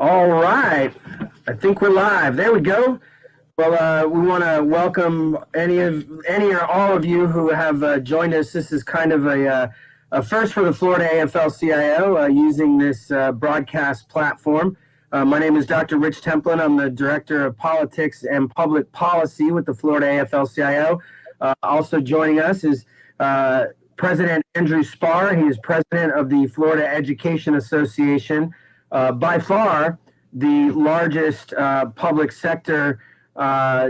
All right. I think we're live. There we go. Well, we want to welcome any or all of you who have joined us. This is kind of a first for the Florida AFL-CIO using this broadcast platform. My name is Dr. Rich Templin. I'm the Director of Politics and Public Policy with the Florida AFL-CIO. Also joining us is President Andrew Spar. He is president of the Florida Education Association. By far the largest public sector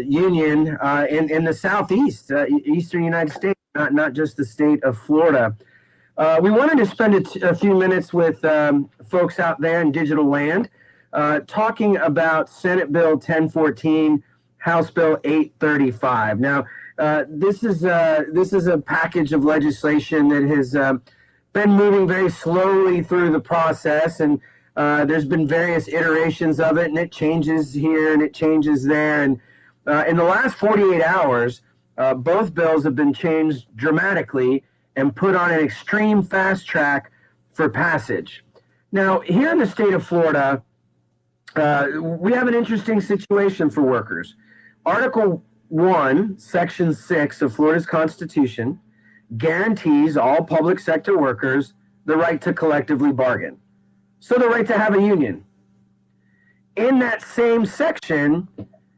union in the Southeast, Eastern United States, not just the state of Florida. We wanted to spend a few minutes with folks out there in digital land talking about Senate Bill 1014, House Bill 835. Now, this is a package of legislation that has been moving very slowly through the process, and there's been various iterations of it, and it changes here and it changes there. And in the last 48 hours, both bills have been changed dramatically and put on an extreme fast track for passage. Now, here in the state of Florida, we have an interesting situation for workers. Article 1, Section 6 of Florida's Constitution guarantees all public sector workers the right to collectively bargain. So the right to have a union. In that same section,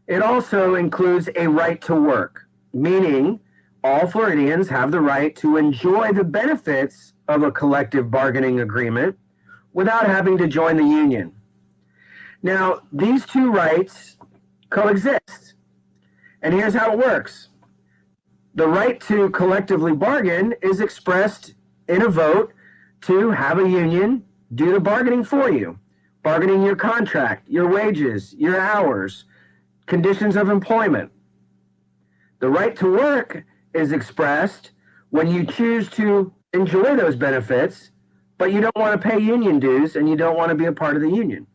it also includes a right to work, meaning all Floridians have the right to enjoy the benefits of a collective bargaining agreement without having to join the union. Now, these two rights coexist. And here's how it works. The right to collectively bargain is expressed in a vote to have a union do the bargaining for you, bargaining your contract, your wages, your hours, conditions of employment. The right to work is expressed when you choose to enjoy those benefits, but you don't want to pay union dues and you don't want to be a part of the union.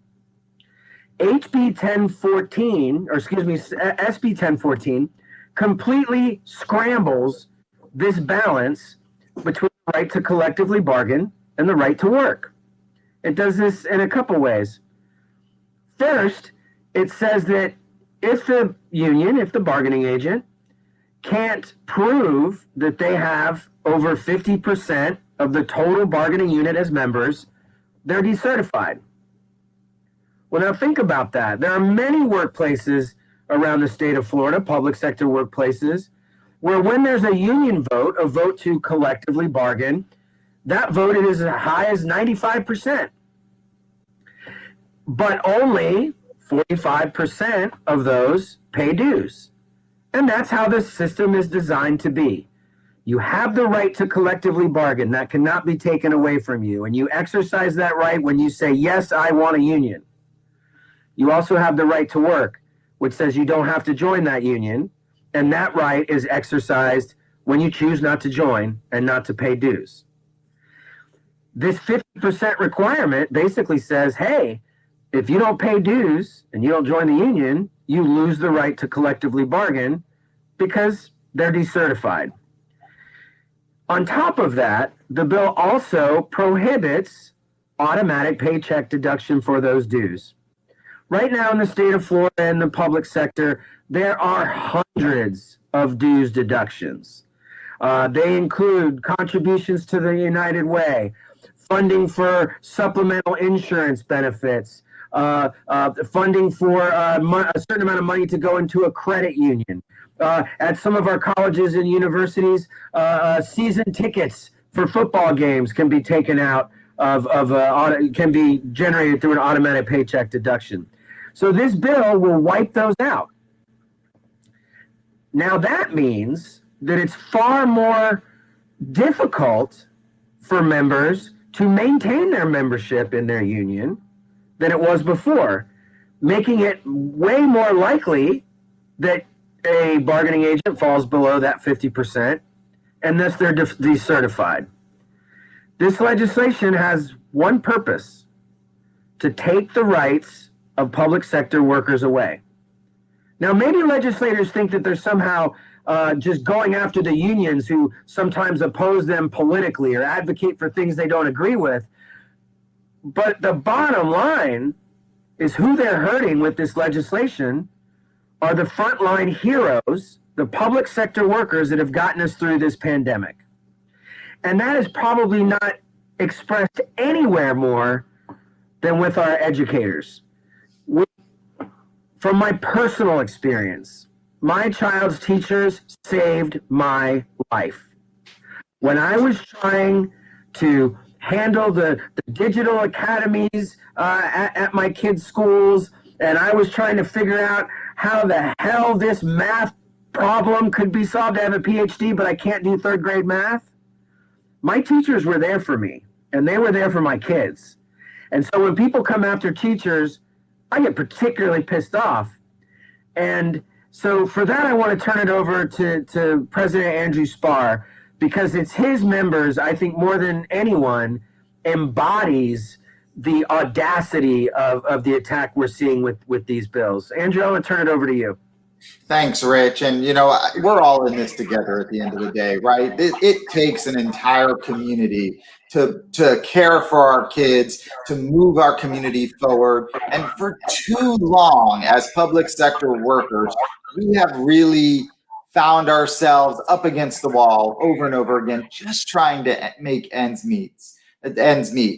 SB 1014 completely scrambles this balance between the right to collectively bargain and the right to work. It does this in a couple ways. First, it says that if the union, if the bargaining agent, can't prove that they have over 50% of the total bargaining unit as members, they're decertified. Well, now think about that. There are many workplaces around the state of Florida, public sector workplaces, where when there's a union vote, a vote to collectively bargain, that vote is as high as 95%. But only 45% of those pay dues. And that's how this system is designed to be. You have the right to collectively bargain. That cannot be taken away from you. And you exercise that right when you say, yes, I want a union. You also have the right to work, which says you don't have to join that union. And that right is exercised when you choose not to join and not to pay dues. This 50% requirement basically says, hey, if you don't pay dues and you don't join the union, you lose the right to collectively bargain because they're decertified. On top of that, the bill also prohibits automatic paycheck deduction for those dues. Right now in the state of Florida in the public sector, there are hundreds of dues deductions. They include contributions to the United Way, funding for supplemental insurance benefits, funding for a certain amount of money to go into a credit union. At some of our colleges and universities, season tickets for football games can be taken out can be generated through an automatic paycheck deduction. So this bill will wipe those out. Now that means that it's far more difficult for members to maintain their membership in their union than it was before, making it way more likely that a bargaining agent falls below that 50%, and thus they're decertified. This legislation has one purpose: to take the rights of public sector workers away. Now, maybe legislators think that they're somehow just going after the unions who sometimes oppose them politically or advocate for things they don't agree with. But the bottom line is who they're hurting with this legislation are the frontline heroes, the public sector workers that have gotten us through this pandemic. And that is probably not expressed anywhere more than with our educators. From my personal experience, my child's teachers saved my life. When I was trying to handle the digital academies at my kids' schools, and I was trying to figure out how the hell this math problem could be solved. I have a PhD, but I can't do third grade math. My teachers were there for me, and they were there for my kids. And so when people come after teachers, I get particularly pissed off. And so for that, I want to turn it over to President Andrew Spar, because it's his members, I think, more than anyone, embodies the audacity of the attack we're seeing with these bills. Andrew, I want to turn it over to you. Thanks, Rich. And, we're all in this together at the end of the day, right? It takes an entire community to care for our kids, to move our community forward. And for too long, as public sector workers, we have really found ourselves up against the wall over and over again, just trying to make ends meet,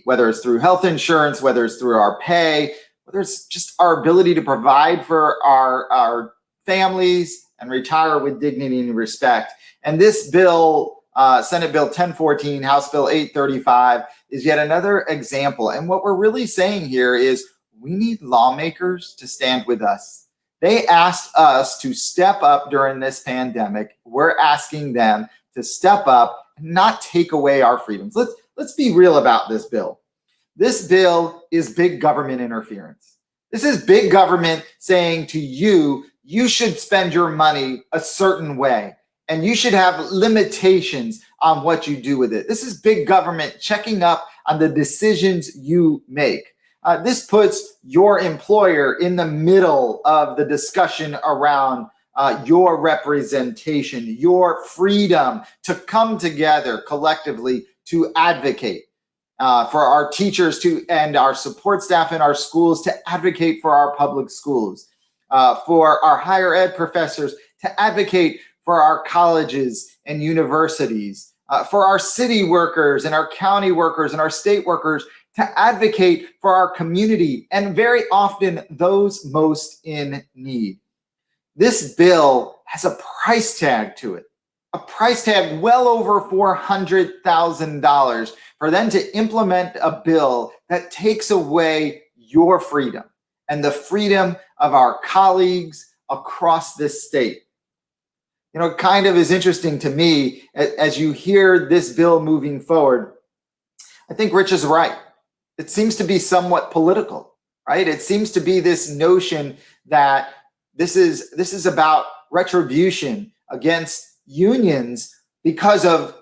whether it's through health insurance, whether it's through our pay, whether it's just our ability to provide for our families and retire with dignity and respect. And this bill, Senate Bill 1014, House Bill 835, is yet another example. And what we're really saying here is we need lawmakers to stand with us. They asked us to step up during this pandemic. We're asking them to step up and not take away our freedoms. Let's be real about this bill. This bill is big government interference. This is big government saying to you, you should spend your money a certain way, and you should have limitations on what you do with it. This is big government checking up on the decisions you make. This puts your employer in the middle of the discussion around your representation, your freedom to come together collectively to advocate for our teachers and our support staff in our schools to advocate for our public schools, for our higher ed professors to advocate for our colleges and universities, for our city workers and our county workers and our state workers to advocate for our community, and very often those most in need. This bill has a price tag to it, a price tag well over $400,000 for them to implement a bill that takes away your freedom and the freedom of our colleagues across this state. It kind of is interesting to me as you hear this bill moving forward. I think Rich is right. It seems to be somewhat political, right? It seems to be this notion that this is about retribution against unions because of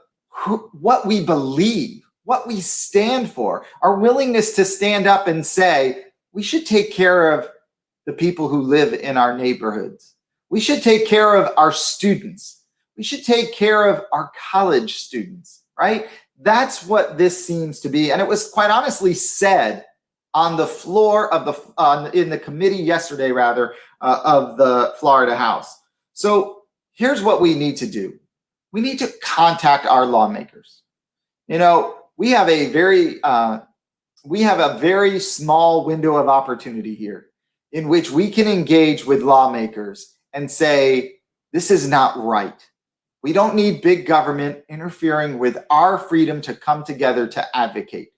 what we believe, what we stand for, our willingness to stand up and say, we should take care of the people who live in our neighborhoods. We should take care of our students. We should take care of our college students, right? That's what this seems to be. And it was quite honestly said on the floor of in the committee yesterday, of the Florida House. So here's what we need to do. We need to contact our lawmakers. We have a very small window of opportunity here in which we can engage with lawmakers and say, this is not right. We don't need big government interfering with our freedom to come together to advocate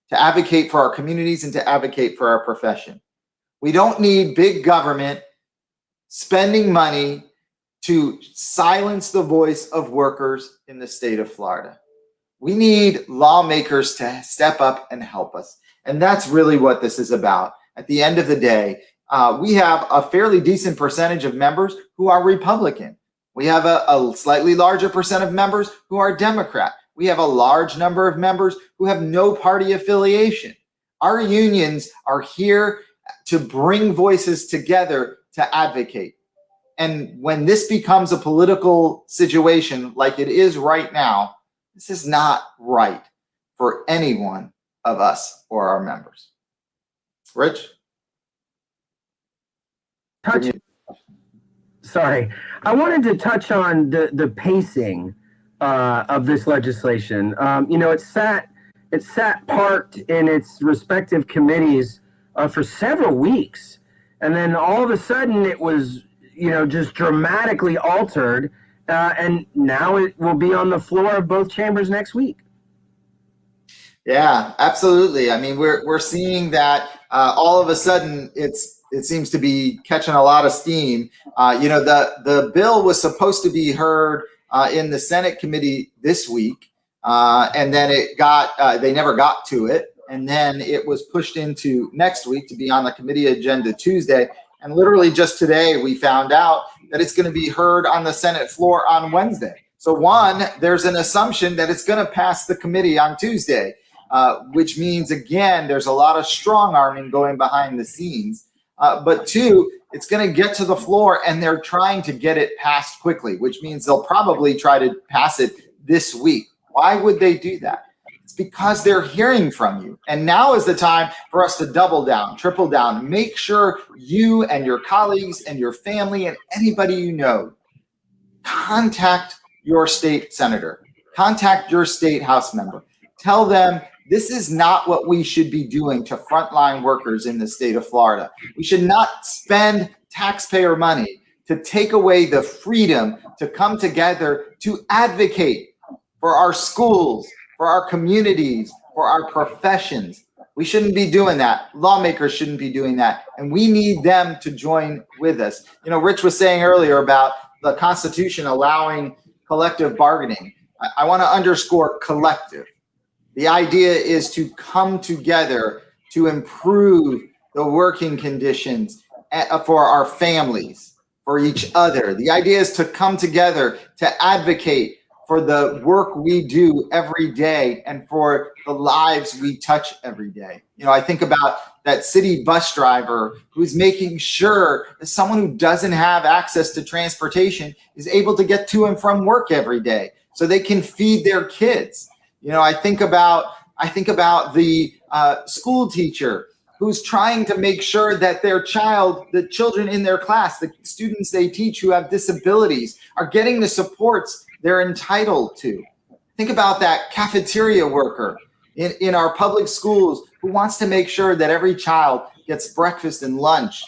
for our communities and to advocate for our profession. We don't need big government spending money to silence the voice of workers in the state of Florida. We need lawmakers to step up and help us. And that's really what this is about. At the end of the day, we have a fairly decent percentage of members who are Republican. We have a slightly larger percent of members who are Democrat. We have a large number of members who have no party affiliation. Our unions are here to bring voices together to advocate. And when this becomes a political situation like it is right now, this is not right for any one of us or our members. Rich? touch. Sorry, I wanted to touch on the pacing of this legislation. It sat parked in its respective committees for several weeks, and then all of a sudden it was just dramatically altered, and now it will be on the floor of both chambers next week. Yeah, absolutely. I mean, we're seeing that all of a sudden it seems to be catching a lot of steam. The bill was supposed to be heard in the Senate committee this week, and then they never got to it, and then it was pushed into next week to be on the committee agenda Tuesday. And literally just today, we found out that it's going to be heard on the Senate floor on Wednesday. So there's an assumption that it's going to pass the committee on Tuesday. Which means, again, there's a lot of strong arming going behind the scenes. But two, it's going to get to the floor and they're trying to get it passed quickly, which means they'll probably try to pass it this week. Why would they do that? It's because they're hearing from you. And now is the time for us to double down, triple down, make sure you and your colleagues and your family and anybody you know contact your state senator, contact your state House member. Tell them this is not what we should be doing to frontline workers in the state of Florida. We should not spend taxpayer money to take away the freedom to come together to advocate for our schools, for our communities, for our professions. We shouldn't be doing that. Lawmakers shouldn't be doing that. And we need them to join with us. Rich was saying earlier about the Constitution allowing collective bargaining. I want to underscore collective. The idea is to come together to improve the working conditions for our families, for each other. The idea is to come together to advocate for the work we do every day and for the lives we touch every day. I think about that city bus driver who's making sure that someone who doesn't have access to transportation is able to get to and from work every day so they can feed their kids. I think about the school teacher who's trying to make sure that the children in their class, the students they teach who have disabilities are getting the supports they're entitled to. Think about that cafeteria worker in our public schools who wants to make sure that every child gets breakfast and lunch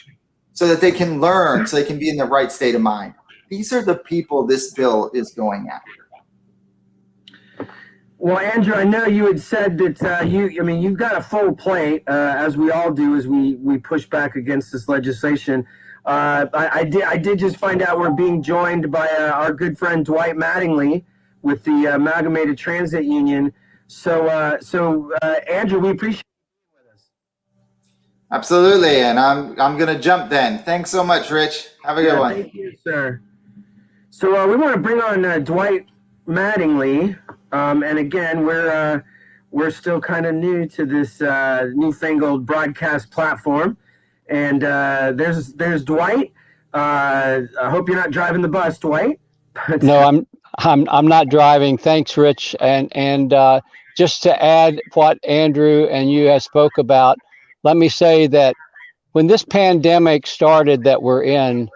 so that they can learn, so they can be in the right state of mind. These are the people this bill is going after. Well, Andrew, I know you had said that you've got a full plate, as we all do, as we push back against this legislation. I did just find out we're being joined by our good friend Dwight Mattingly with the Amalgamated Transit Union. So Andrew, we appreciate you being with us. Absolutely, and I'm going to jump then. Thanks so much, Rich. Have a good one. Thank you, sir. So we want to bring on Dwight Mattingly. And again, we're still kind of new to this newfangled broadcast platform. And there's Dwight. I hope you're not driving the bus, Dwight. No, I'm not driving. Thanks, Rich. And just to add what Andrew and you have spoke about, let me say that when this pandemic started that we're in,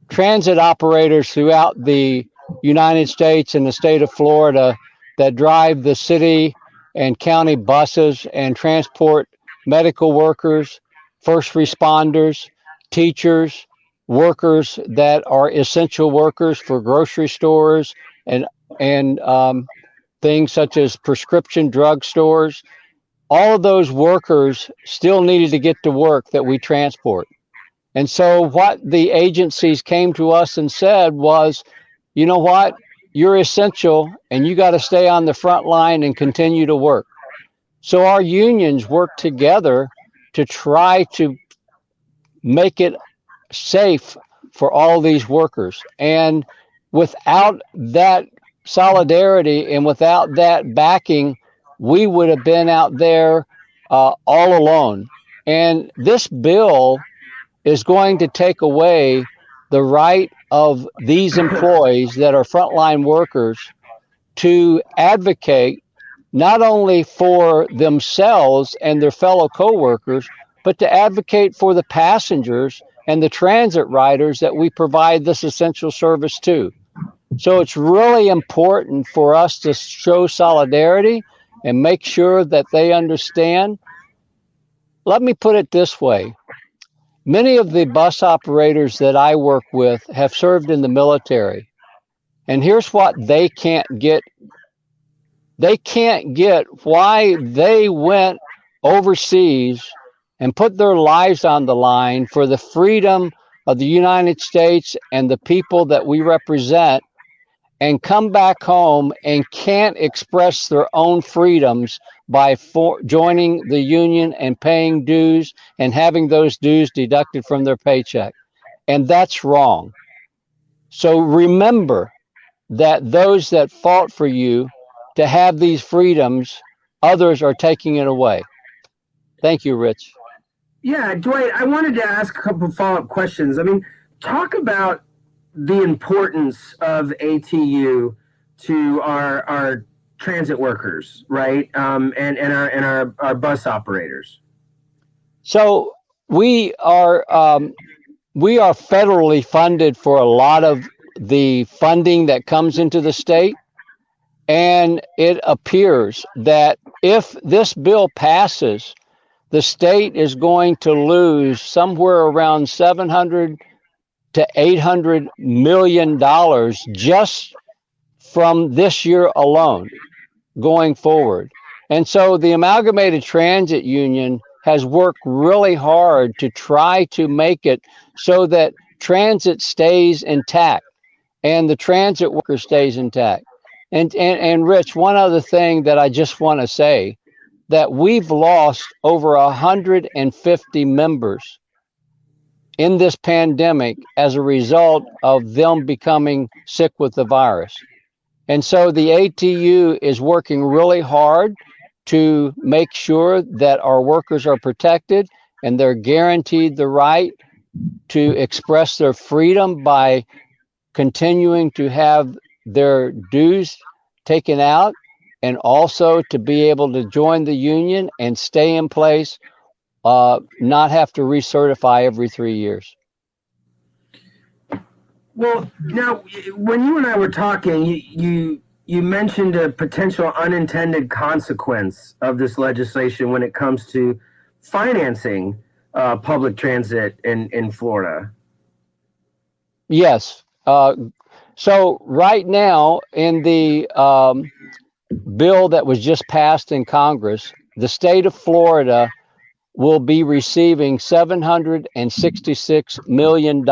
transit operators throughout the United States and the state of Florida that drive the city and county buses and transport medical workers, first responders, teachers, workers that are essential workers for grocery stores and things such as prescription drug stores. All of those workers still needed to get to work that we transport. And so what the agencies came to us and said was, you know what, you're essential and you got to stay on the front line and continue to work. So our unions work together to try to make it safe for all these workers. And without that solidarity and without that backing, we would have been out there all alone. And this bill is going to take away the right of these employees that are frontline workers to advocate not only for themselves and their fellow coworkers, but to advocate for the passengers and the transit riders that we provide this essential service to. So it's really important for us to show solidarity and make sure that they understand. Let me put it this way. Many of the bus operators that I work with have served in the military. And here's what they can't get. They can't get why they went overseas and put their lives on the line for the freedom of the United States and the people that we represent, and come back home and can't express their own freedoms by joining the union and paying dues and having those dues deducted from their paycheck. And that's wrong. So remember that those that fought for you to have these freedoms, others are taking it away. Thank you, Rich. Yeah, Dwight, I wanted to ask a couple of follow-up questions. I mean, talk about the importance of ATU to our transit workers, right? And our bus operators. So we are federally funded for a lot of the funding that comes into the state, and it appears that if this bill passes, the state is going to lose somewhere around $700 to $800 million just from this year alone going forward. And so the Amalgamated Transit Union has worked really hard to try to make it so that transit stays intact and the transit worker stays intact. And Rich, one other thing that I just want to say, that we've lost over 150 members in this pandemic as a result of them becoming sick with the virus. And so the ATU is working really hard to make sure that our workers are protected and they're guaranteed the right to express their freedom by continuing to have their dues taken out, and also to be able to join the union and stay in place, not have to recertify every 3 years. Well, now, when you and I were talking, you mentioned a potential unintended consequence of this legislation when it comes to financing public transit in Florida. Yes. So right now, in the bill that was just passed in Congress, the state of Florida will be receiving $766 million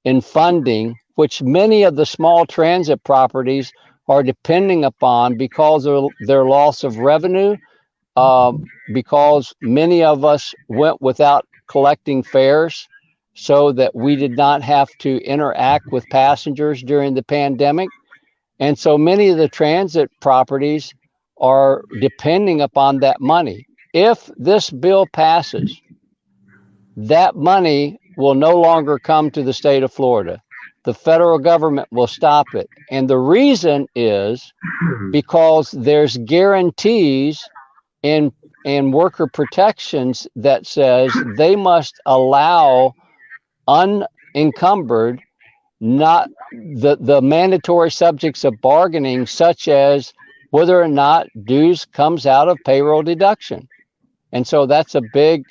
in funding, which many of the small transit properties are depending upon because of their loss of revenue, because many of us went without collecting fares so that we did not have to interact with passengers during the pandemic. And so many of the transit properties are depending upon that money. If this bill passes, that money will no longer come to the state of Florida. The federal government will stop it. And the reason is because there's guarantees in worker protections that says they must allow unencumbered, not the mandatory subjects of bargaining, such as whether or not dues comes out of payroll deduction. And so that's a big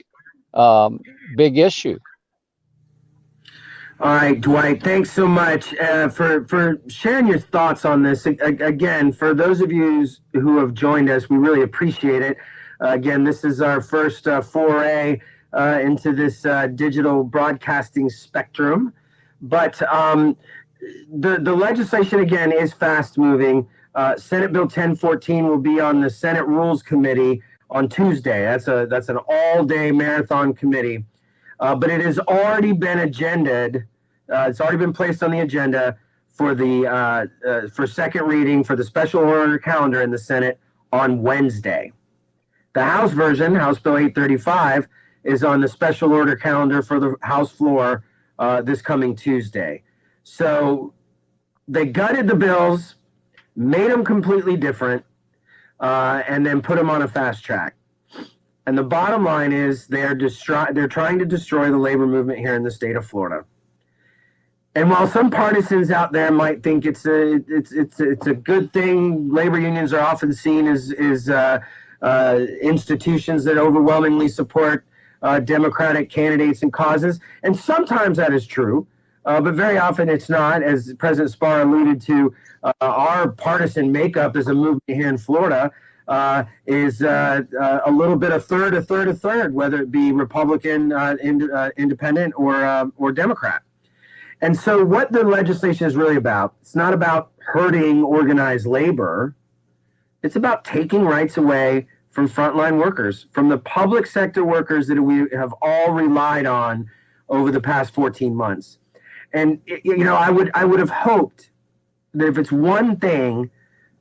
issue. All right, Dwight, thanks so much for sharing your thoughts on this. Again, for those of you who have joined us, we really appreciate it. Again, this is our first foray into this digital broadcasting spectrum. But the legislation, again, is fast moving. Senate Bill 1014 will be on the Senate Rules Committee on Tuesday. That's an all-day marathon committee. But it has already been agended. It's already been placed on the agenda for the for second reading for the special order calendar in the Senate on Wednesday. The House version, House Bill 835, is on the special order calendar for the House floor this coming Tuesday. So they gutted the bills, made them completely different, and then put them on a fast track. And the bottom line is they're trying to destroy the labor movement here in the state of Florida. And while some partisans out there might think it's a good thing, labor unions are often seen as institutions that overwhelmingly support Democratic candidates and causes, and sometimes that is true, but very often it's not. As President Spar alluded to, our partisan makeup as a movement here in Florida is a little bit a third, whether it be Republican, independent, or Democrat. And so what the legislation is really about, it's not about hurting organized labor. It's about taking rights away from frontline workers, from the public sector workers that we have all relied on over the past 14 months. And, I would have hoped that if it's one thing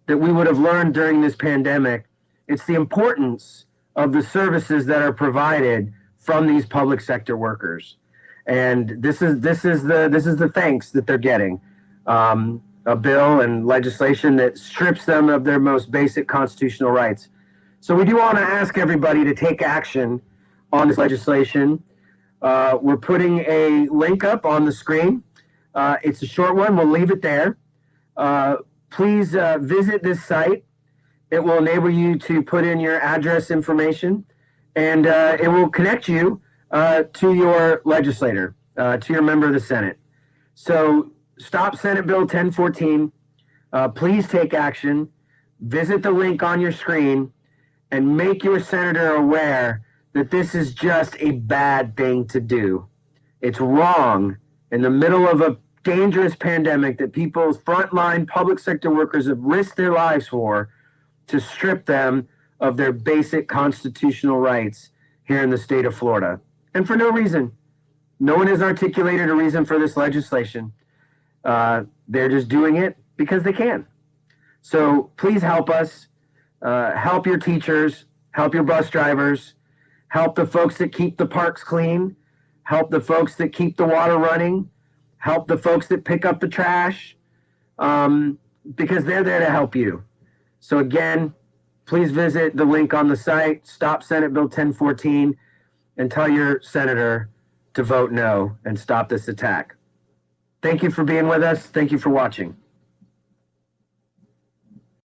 that we would have learned during this pandemic, it's the importance of the services that are provided from these public sector workers. And this is the thanks that they're getting, a bill and legislation that strips them of their most basic constitutional rights. So we do want to ask everybody to take action on this legislation. We're putting a link up on the screen. It's a short one. We'll leave it there. Please visit this site. It will enable you to put in your address information, and it will connect you to your legislator, to your member of the Senate. So stop Senate Bill 1014. Please take action. Visit the link on your screen and make your senator aware that this is just a bad thing to do. It's wrong in the middle of a dangerous pandemic that people's frontline public sector workers have risked their lives for, to strip them of their basic constitutional rights here in the state of Florida. And for no reason. No one has articulated a reason for this legislation. They're just doing it because they can. So please help us. Help your teachers. Help your bus drivers. Help the folks that keep the parks clean. Help the folks that keep the water running. Help the folks that pick up the trash, because they're there to help you. So again, please visit the link on the site, stop Senate Bill 1014, and tell your senator to vote no and stop this attack. Thank you for being with us. Thank you for watching.